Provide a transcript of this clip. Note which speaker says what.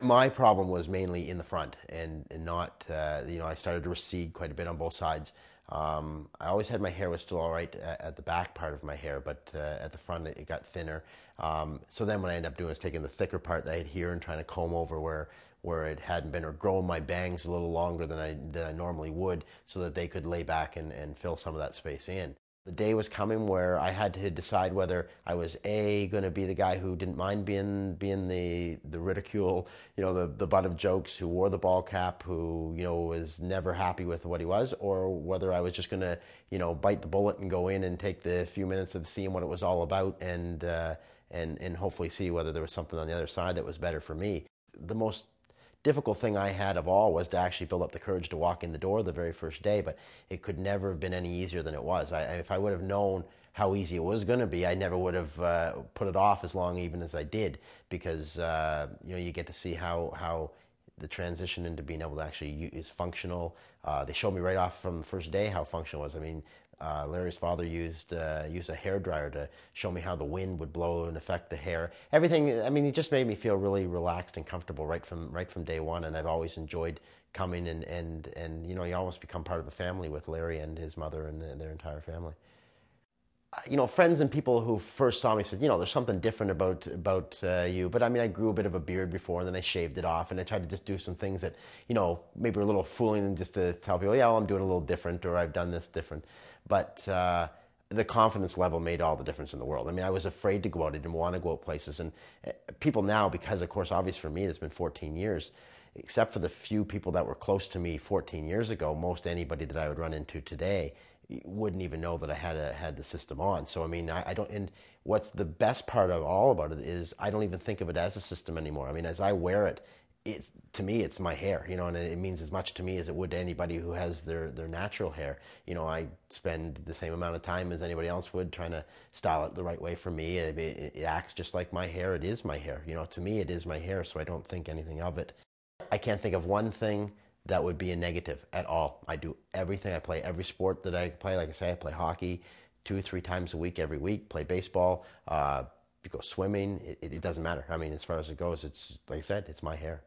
Speaker 1: My problem was mainly in the front and not, I started to recede quite a bit on both sides. I always had my hair was still all right at the back part of my hair, but at the front it got thinner. So then what I ended up doing is taking the thicker part that I had here and trying to comb over where it hadn't been, or growing my bangs a little longer than I normally would, so that they could lay back and fill some of that space in. The day was coming where I had to decide whether I was going to be the guy who didn't mind being the ridicule, the butt of jokes, who wore the ball cap, who was never happy with what he was, or whether I was just going to bite the bullet and go in and take the few minutes of seeing what it was all about, and hopefully see whether there was something on the other side that was better for me. The most difficult thing I had of all was to actually build up the courage to walk in the door the very first day, but it could never have been any easier than it was. If I would have known how easy it was going to be, I never would have put it off as long even as I did, because you get to see how the transition into being able to actually is functional. They showed me right off from the first day how functional it was. I mean, Larry's father used a hair dryer to show me how the wind would blow and affect the hair. Everything. I mean, it just made me feel really relaxed and comfortable right from day one. And I've always enjoyed coming and you almost become part of the family with Larry and his mother and their entire family. Friends and people who first saw me said, there's something different about you. But I mean, I grew a bit of a beard before, and then I shaved it off, and I tried to just do some things that, maybe were a little fooling, and just to tell people, yeah, well, I'm doing a little different, or I've done this different. But the confidence level made all the difference in the world. I mean, I was afraid to go out. I didn't want to go out places. And people now, because, of course, obvious for me, it's been 14 years, except for the few people that were close to me 14 years ago, most anybody that I would run into today wouldn't even know that I had the system on. So I mean, I don't. And what's the best part of all about it is I don't even think of it as a system anymore. I mean, as I wear it, to me it's my hair, and it means as much to me as it would to anybody who has their natural hair. I spend the same amount of time as anybody else would trying to style it the right way for me. It acts just like my hair. It is my hair. To me, it is my hair. So I don't think anything of it. I can't think of one thing that would be a negative at all. I do everything. I play every sport that I play. Like I say, I play hockey 2-3 times a week every week, play baseball, go swimming. It doesn't matter. I mean, as far as it goes, it's like I said, it's my hair.